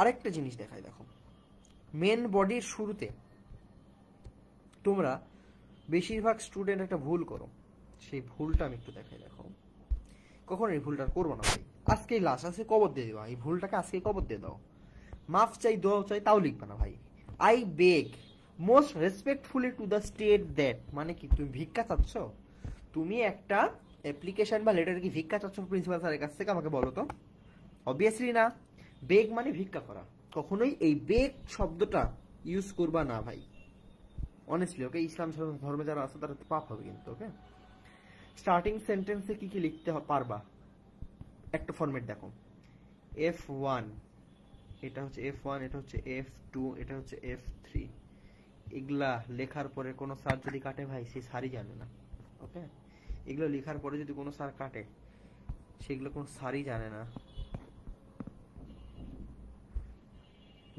আরেকটা জিনিস দেখাই, দেখো মেন বডির শুরুতে তোমরা বেশিরভাগ স্টুডেন্ট একটা ভুল করো, সেই ভুলটা আমি একটু দেখাই। দেখো কখনো এই ভুলটা করবো না ভাই, আজকেই লাস্ট, আজকে কবর দিয়ে দেবা, এই ভুলটাকে আজকে কবর দিয়ে দাও। মাফ চাই, দোয়া চাই, তাও লিখবে না ভাই। I beg most respectfully to the state that, মানে কি তুমি ভিক্ষা চাচ্ছ? তুমি একটা অ্যাপ্লিকেশন বা লেটার কি ভিক্ষা চাচ্ছ প্রিন্সিপাল স্যারের কাছ থেকে? আমাকে বলো তো। অবভিয়াসলি না। বেগ মানে ভিক্ষা করা, কখনোই এই বেগ শব্দটা ইউজ করবা না ভাই। অনেস্টলি, ওকে? ইসলাম ধর্মে যারা আছে তারা তো পাপ হবে কিন্তু, ওকে? স্টার্টিং সেন্টেন্সে কি কি লিখতে পারবা একটা ফরম্যাট দেখো। F1, এটা হচ্ছে F1, এটা হচ্ছে F2, এটা হচ্ছে F3। এগুলা লেখার পরে কোনো স্যার যদি কাটে ভাই, সেই স্যারই জানে না, ওকে? এগুলো লেখার পরে যদি কোনো স্যার কাটে, সেগুলো কোনো স্যারই জানে না।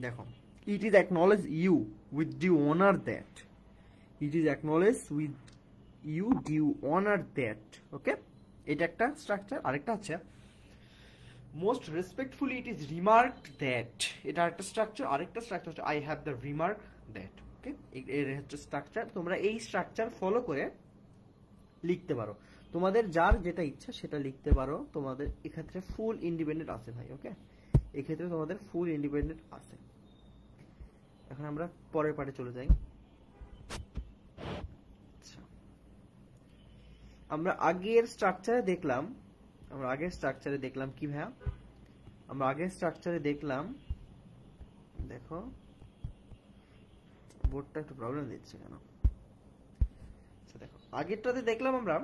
দেখো, it is acknowledge you with due honor that, it is acknowledge with you due honor that, ওকে? এটা একটা স্ট্রাকচার। আরেকটা আছে most respectfully it is remarked that, এটা একটা স্ট্রাকচার। আরেকটা স্ট্রাকচার হচ্ছে I have the remark that, ওকে? এর হচ্ছে স্ট্রাকচার। তোমরা এই স্ট্রাকচার ফলো করে লিখতে পারো, তোমাদের যার যেটা ইচ্ছা সেটা লিখতে পারো। তোমাদের এক্ষেত্রে ফুল ইন্ডিপেন্ডেন্ট আছে ভাই, ওকে? এক্ষেত্রে তোমাদের ফুল ইন্ডিপেন্ডেন্ট আছে। এখন আমরা পরের পার্টে চলে যাই। আচ্ছা, আমরা আগের স্ট্রাকচারে দেখলাম কি ভাইয়া? আমরা আগের স্ট্রাকচারে দেখলাম, দেখো বোর্ডটা একটু প্রবলেম দিচ্ছে কেন? আচ্ছা দেখো, আগেরটাতে দেখলাম আমরা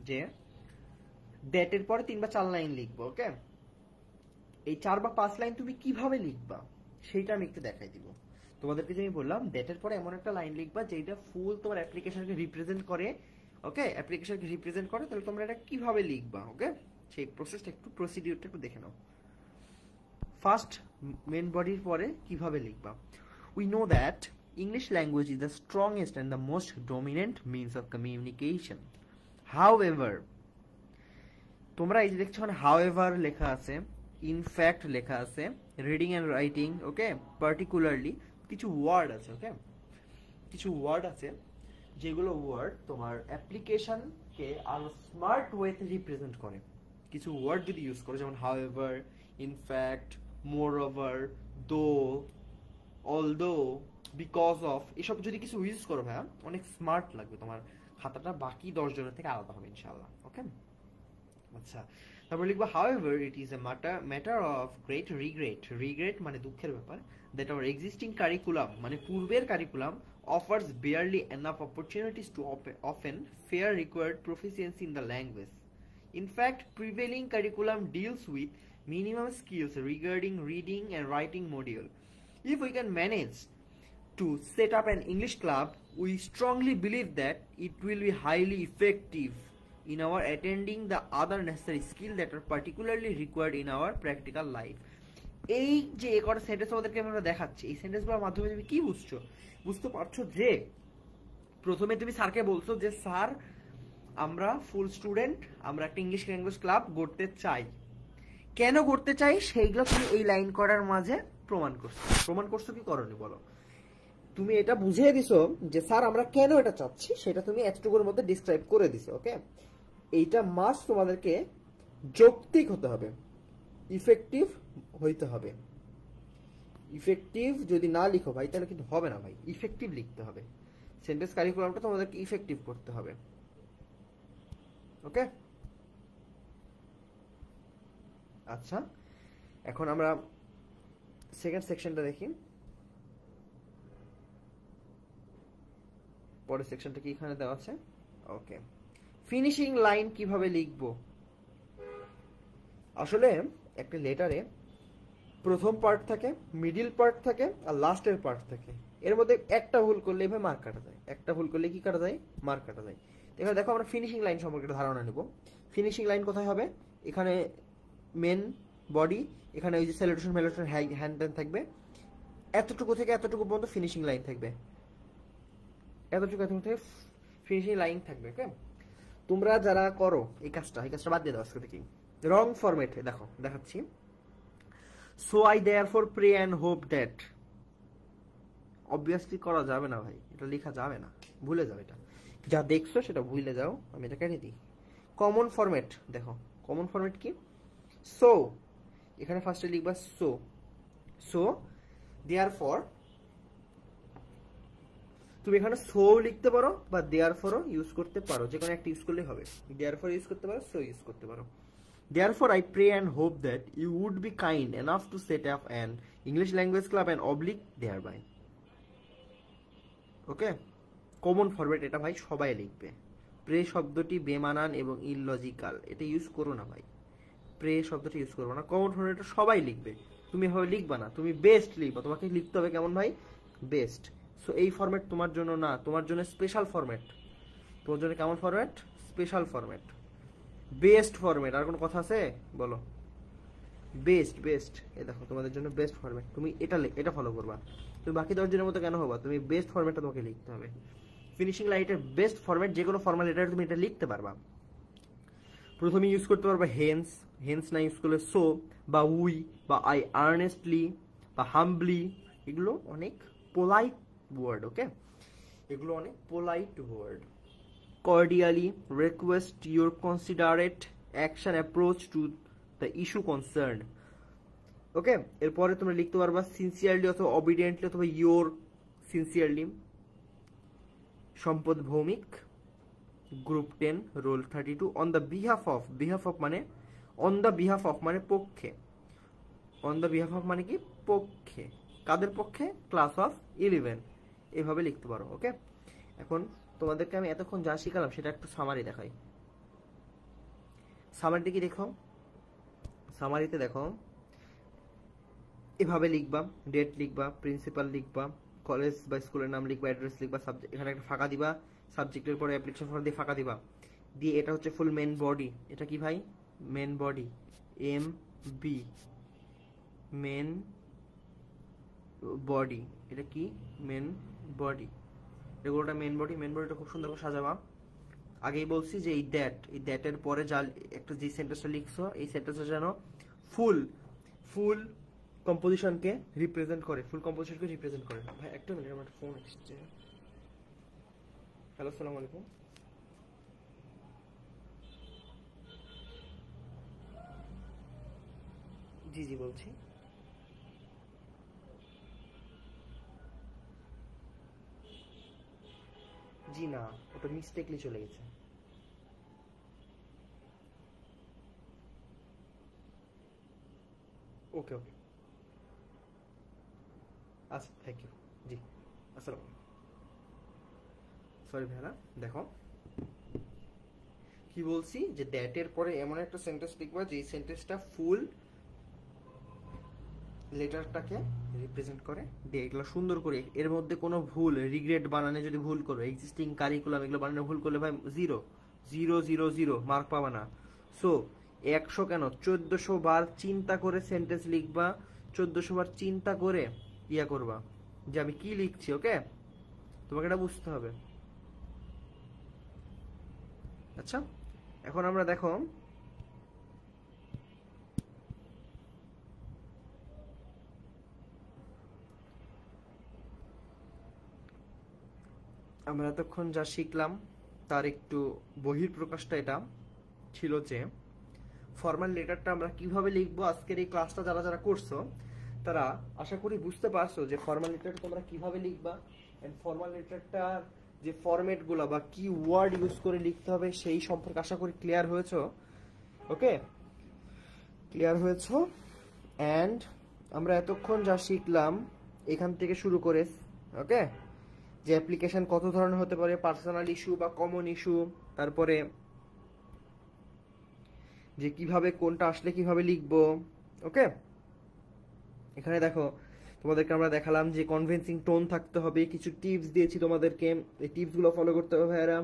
যে দ্যাটের পরে 3 বা 4 লাইন লিখবো, ওকে? এই 4 বা 5 লাইন তুমি কিভাবে লিখবা সেইটা আমি একটু দেখাই দিব তোমাদেরকে। যে আমি বললাম দ্যাটের পরে এমন একটা লাইন লিখবা যেটা ফুল তোমার অ্যাপ্লিকেশনকে রিপ্রেজেন্ট করে, ওকে? অ্যাপ্লিকেশনকে রিপ্রেজেন্ট করে, তাহলে তোমরা এটা কিভাবে লিখবা, ওকে? সেই প্রসেসটা একটু, প্রসিডিউরটা একটু দেখে নাও। ফার্স্ট মেন বডির পরে কিভাবে লিখবা? We know that English language is the strongest and the most dominant means of communication. However, তোমরা এই যে দেখছো না, however লেখা আছে, in fact লেখা আছে, reading and writing, okay? particularly কিছু ওয়ার্ড আছে, ওকে? কিছু ওয়ার্ড আছে যেগুলো ওয়ার্ড তোমার অ্যাপ্লিকেশনকে আরো স্মার্ট ওয়েতে রিপ্রেজেন্ট করে। কিছু ওয়ার্ড যদি ইউজ করো, যেমন however, in fact, moreover, though, although, because of, এসব যদি কিছু ইউজ করো ভাইয়া, অনেক স্মার্ট লাগবে, তোমার খাতাটা বাকি 10 জনের থেকে আলাদা হবে ইনশাআল্লাহ, ওকে? আচ্ছা, তারপর লিখবো however it is a matter of great regret মানে দুঃখের ব্যাপার, that our existing curriculum মানে পূর্বের curriculum offers barely enough opportunities to often fair required proficiency in the language. In fact, prevailing curriculum deals with minimum skills regarding reading and writing module. If we can manage to set up an English club, we strongly believe that it will be highly effective in our attending the other necessary skills that are particularly required in our practical life. এই যে একটা sentence আমাদেরকে আমরা দেখাচ্ছি, এই সেন্টেন্সগুলোর মাধ্যমে তুমি কি বুঝতে পারছো? যে প্রথমে তুমি স্যারকে বলছো যে স্যার আমরা ফুল স্টুডেন্ট, আমরা একটা ইংলিশ ল্যাঙ্গুয়েজ ক্লাব গড়তে চাই। কেন করতে চাই সেইগুলো তুমি এই লাইন করার মাঝে প্রমাণ করছো কি করনি বলো? তুমি এটা বুঝিয়ে দিছো যে স্যার আমরা কেন এটা চাচ্ছি, সেটা তুমি এতটুকুর মধ্যে ডিসক্রাইব করে দিছো, ওকে? এইটা মাস্ট তোমাদেরকে যৌক্তিক হতে হবে, ইফেক্টিভ হইতে হবে। ইফেক্টিভ যদি না লিখো ভাই তাহলে কিন্তু হবে না ভাই, ইফেক্টিভ লিখতে হবে। সেন্টেন্স কারিকুলামটা তোমাদেরকে ইফেক্টিভ করতে হবে, ওকে? আচ্ছা, এখন আমরা সেকেন্ড সেকশনটা দেখি। পরের সেকশনটা কি এখানে দেওয়া আছে, ওকে? ফিনিশিং লাইন কিভাবে লিখবো? আসলে একটা লেটারে প্রথম পার্ট থাকে, মিডিল পার্ট থাকে, আর লাস্টের পার্ট থাকে। এর মধ্যে একটা ভুল করলে এভাবে মার্ক কাটা যায়, একটা ভুল করলে কি কাটা যায়? মার্ক কাটা যায়। এখানে দেখো আমরা ফিনিশিং লাইন সম্পর্কে একটা ধারণা নেব। ফিনিশিং লাইন কোথায় হবে? এখানে মেন বডি, এখানে ওই যে স্যালুটেশন হ্যান্ড থাকবে, এতটুকু থেকে এতটুকু পর্যন্ত ফিনিশিং লাইন থাকবে, এতটুকু থেকে ফিনিশিং লাইন থাকবে, ওকে? তোমরা যারা করো এই কাজটা বাদ দিয়ে দাও আজকে থেকে। রং ফরম্যাটে দেখো, দেখাচ্ছি। So I therefore pray and hope that, obviously করা যাবে না ভাই, এটা লেখা যাবে না, ভুলে যাও। এটা যা দেখছো সেটা ভুলে যাও, আমি এটা কেটে দিই। কমন ফরম্যাট দেখো, কমন ফরম্যাট কি? সো, এখানে ফার্স্টে লিখবা সো দেয়ারফর, তুমি এখানে সো লিখতে পারো বা দেয়ারফরও ইউজ করতে পারো, যে কোনো একটা ইউজ করলেই হবে। দেয়ারফর ইউজ করতে পারো, সো ইউজ করতে পারো। Therefore, I pray and hope that you would be kind enough to set up an English language club and oblique thereby. Okay? Common format, এটা ভাই সবাই লিখবে। প্রে শব্দটি বেমানান এবং ইললজিক্যাল, এটা ইউজ করো না ভাই। প্রে শব্দটি ইউজ করবো না, কমন ফরম্যাটটা সবাই লিখবে, তুমি এভাবে লিখবা না, তুমি বেস্ট লিখবা, তোমাকে লিখতে হবে কেমন ভাই, বেস্ট। সো এই ফরম্যাট তোমার জন্য না, তোমার জন্য স্পেশাল ফরম্যাট। তোমার জন্য কেমন format, special format, best format. আর কোনো কথা আছে বলো, বেস্ট বেস্ট, এই দেখো তোমাদের জন্য বেস্ট ফরম্যাট, তুমি এটা ফলো করবা। তুমি বাকি 10 জনের মতো কেন হবা, তুমি বেস্ট ফরম্যাটটা তোমাকে লিখতে হবে। ফিনিশিং লাইটের বেস্ট ফরম্যাট, যে কোনো ফর্মাল লেটার তুমি এটা লিখতে পারবা। প্রথমে ইউজ করতে পারবা হেন্স, হেন্স না ইউজ করলে সো বা উই বা আই আর্নেস্টলি বা হাম্বলি, এগুলো অনেক পোলাইট ওয়ার্ড। ওকে, এগুলো অনেক polite word. Cordially, request your considerate action approach to the issue concern. Okay, এরপরে তোমরা লিখতে পারবা সিনসিয়ারলি অথবা অবিডিয়েন্টলি অথবা your sincerely. Sampad Bhowmik, group 10 roll 32। On the behalf of, behalf of মানে অন দ্য বিহাফ অফ মানে পক্ষে, অন দ্য বিহাফ অফ মানে কি পক্ষে, কাদের পক্ষে, ক্লাস অফ 11, এভাবে লিখতে পারো। ওকে, এখন তোমাদেরকে আমি এতক্ষণ যা শিখালাম সেটা একটু সামারি দেখাই। সামারিতে কি দেখো, সামারিতে দেখো এভাবে লিখবা, ডেট লিখবা, প্রিন্সিপাল লিখবা, কলেজ বা স্কুলের নাম লিখবা, অ্যাড্রেস লিখবা, সাবজেক্ট এখানে একটা ফাঁকা দিবা, সাবজেক্টের পরে অ্যাপ্লিকেশন ফর্ম দিয়ে ফাঁকা দিবা, দিয়ে এটা হচ্ছে ফুল মেন বডি। এটা কি ভাই, main body, M B, main body, এটা কি মেন বডি, এগুলোটা মেন বডি। মেন বডিটা খুব সুন্দর করে সাজাবা। আগেই বলছি যে এই দ্যাটের পরে যা একটা যে সেন্টেন্সটা লিখছো, এই সেন্টেন্সটা যেন ফুল ফুল কম্পোজিশনকে রিপ্রেজেন্ট করে, ফুল কম্পোজিশনকে রিপ্রেজেন্ট করে। ভাই একটা মিনিট, আমার ফোন আসছে। হ্যালো, আসসালামু আলাইকুম। জি জি বলছি। জি না, ওটা মিস্টেকলি চলে গেছে। ওকে ওকে, আচ্ছা থ্যাংক ইউ। জি আসসালাম। সরি ভাইয়া, দেখো কি বলছি, যে দ্যাটের পরে এমন একটা সেন্টেন্স লিখবা যে সেন্টেন্সটা ফুল লেটারটাকে রিপ্রেজেন্ট করে, দিয়ে এগুলো সুন্দর করে, এর মধ্যে কোনো ভুল, রিগ্রেট বানানে যদি ভুল করো, এক্সিস্টিং কারিকুলাম এগুলো বানানে ভুল করলে ভাই 0 মার্ক পাবা না। সো 100 কেন 1400 বার চিন্তা করে সেন্টেন্স লিখবা, 1400 বার চিন্তা করে ইয়া করবা যে আমি কি লিখছি। ওকে, তোমাকে এটা বুঝতে হবে। আচ্ছা, এখন আমরা দেখো আমরা এতক্ষণ যা শিখলাম তার একটু বহিঃপ্রকাশটা এটা ছিল যে ফর্মাল লেটারটা আমরা কিভাবে লিখবো। আজকের এই ক্লাসটা যারা যারা করছো তারা আশা করি বুঝতে পারছো যে ফর্মাল লেটারটা তোমরা কিভাবে লিখবা, এন্ড ফর্মাল লেটারটার যে ফরম্যাটগুলো বা কি ওয়ার্ড ইউজ করে লিখতে হবে সেই সম্পর্কে আশা করি ক্লিয়ার হয়েছো। ওকে, ক্লিয়ার হয়েছো। অ্যান্ড আমরা এতক্ষণ যা শিখলাম এখান থেকে শুরু করে, ওকে, যে অ্যাপ্লিকেশন কত ধরনের হতে পারে, পার্সোনাল ইস্যু বা কমন ইস্যু, তারপরে যে কিভাবে কোনটা আসলে কিভাবে লিখবো। ওকে, এখানে দেখো তোমাদেরকে আমরা দেখালাম যে কনভিন্সিং টোন থাকতে হবে, কিছু টিপস দিয়েছি তোমাদেরকে, এই টিপসগুলো ফলো করতে হবে ভাইয়ারা।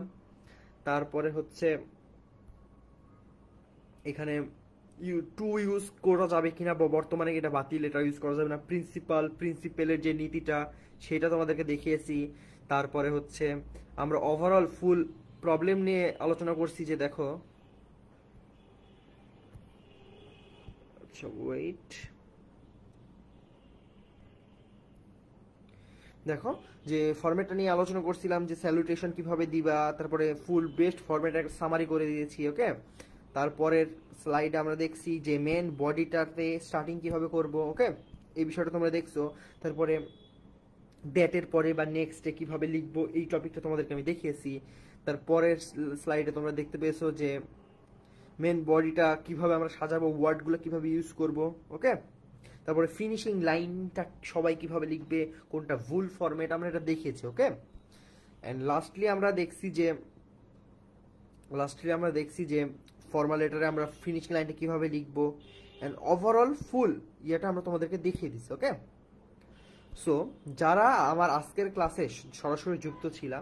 তারপরে হচ্ছে এখানে টু ইউজ করা যাবে কিনা, বর্তমানে এটা বাতিল, এটা ইউজ করা যাবে না। প্রিন্সিপালের যে নীতিটা সেটা তোমাদেরকে দেখিয়েছি। তারপরে হচ্ছে আমরা ওভারঅল ফুল প্রবলেম নিয়ে আলোচনা করছি, যে দেখো আচ্ছা ওয়েট, দেখো যে ফরম্যাটটা নিয়ে আলোচনা করছিলাম যে স্যালুটেশন কিভাবে দিবা, তারপরে ফুল বেস্ট ফরম্যাট একটা সামারি করে দিয়েছি। ওকে, তারপরের স্লাইডে আমরা দেখছি যে মেন বডিটাতে স্টার্টিং কিভাবে করব। ওকে, এই বিষয়টা তোমরা দেখছো। তারপরে ডেটের পরে বা নেক্সটে কিভাবে লিখবো এই টপিকটা তোমাদেরকে আমি দেখিয়েছি। তারপরের স্লাইডে তোমরা দেখতে পেয়েছো যে মেন বডিটা কিভাবে আমরা সাজাবো, ওয়ার্ডগুলো কিভাবে ইউজ করব। ওকে, তারপরে ফিনিশিং লাইনটা সবাই কিভাবে লিখবে, কোনটা ভুল ফরম্যাট আমরা এটা দেখিয়েছি। ওকে, অ্যান্ড লাস্টলি আমরা দেখছি যে ফর্মাল লেটারে আমরা ফিনিশিং লাইনটা কিভাবে লিখবো, অ্যান্ড ওভারঅল ফুল ইয়েটা আমরা তোমাদেরকে দেখিয়ে দিচ্ছি। ওকে, সো যারা আমার আজকের ক্লাসে সরাসরি যুক্ত ছিলা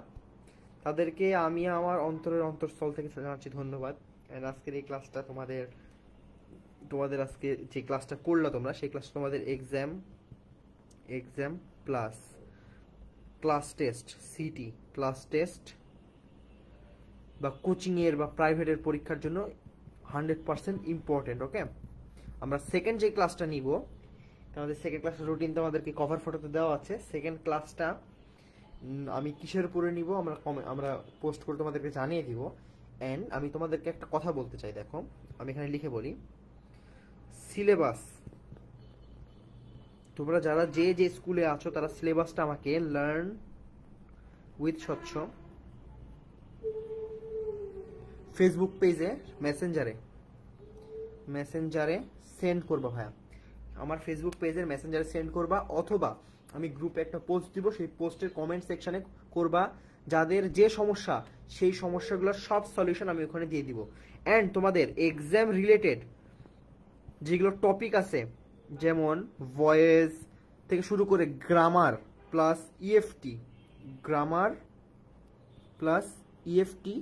তাদেরকে আমি আমার অন্তরের অন্তঃস্থল থেকে জানাচ্ছি ধন্যবাদ। অ্যান্ড আজকের এই ক্লাসটা তোমাদের আজকে যে ক্লাসটা করলা তোমরা, সেই ক্লাসটা তোমাদের exam plus class test, city class test বা কোচিংয়ের বা প্রাইভেটের পরীক্ষার জন্য 100% ইম্পর্টেন্ট। ওকে, আমরা সেকেন্ড যে ক্লাসটা নিব, আমাদের সেকেন্ড ক্লাসের রুটিন তোমাদেরকে কভার ফটোতে দেওয়া আছে। সেকেন্ড ক্লাসটা আমি কিসের উপরে নিব আমরা পোস্ট করে তোমাদেরকে জানিয়ে দিব। অ্যান্ড আমি তোমাদেরকে একটা কথা বলতে চাই, দেখো আমি এখানে লিখে বলি, সিলেবাস তোমরা যারা যে স্কুলে আছো তারা সিলেবাসটা আমাকে লার্ন উইথ স্বচ্ছ ফেসবুক পেজে মেসেঞ্জারে সেন্ড করবা ভাইয়া। আমার ফেসবুক পেজের মেসেঞ্জারে সেন্ড করবা, অথবা আমি গ্রুপে একটা পোস্ট দিব, সেই পোস্টের কমেন্ট সেকশনে করবা। যাদের যে সমস্যা, সেই সমস্যাগুলোর সব সলিউশন আমি ওখানে দিয়ে দিব। অ্যান্ড তোমাদের এক্সাম রিলেটেড যেগুলো টপিক আছে, যেমন ভয়েস থেকে শুরু করে গ্রামার প্লাস ইএফটি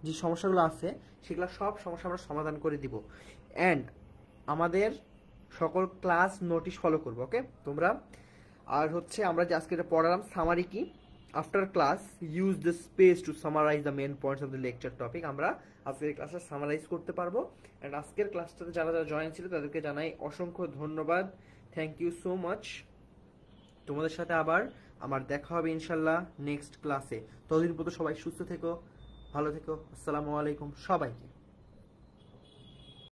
যে সমস্যাগুলো আছে, সেগুলো সব সমস্যা আমরা সমাধান করে দিব। অ্যান্ড আমাদের সকল ক্লাস নোটিশ ফলো করবো। ওকে, তোমরা আর হচ্ছে আমরা যে আজকে এটা পড়ালাম সামারি কি, after class use the space to summarize the main points of the lecture topic. আমরা আজকের ক্লাসটা সামারাইজ করতে পারবো। অ্যান্ড আজকের ক্লাসটাতে যারা জয়েন ছিল তাদেরকে জানাই অসংখ্য ধন্যবাদ। Thank you so much. তোমাদের সাথে আবার আমার দেখা হবে ইনশাল্লাহ নেক্সট ক্লাসে। ততদিন পর্যন্ত সবাই সুস্থ থেকো, ভালো থেকো। আসসালামু আলাইকুম সবাইকে।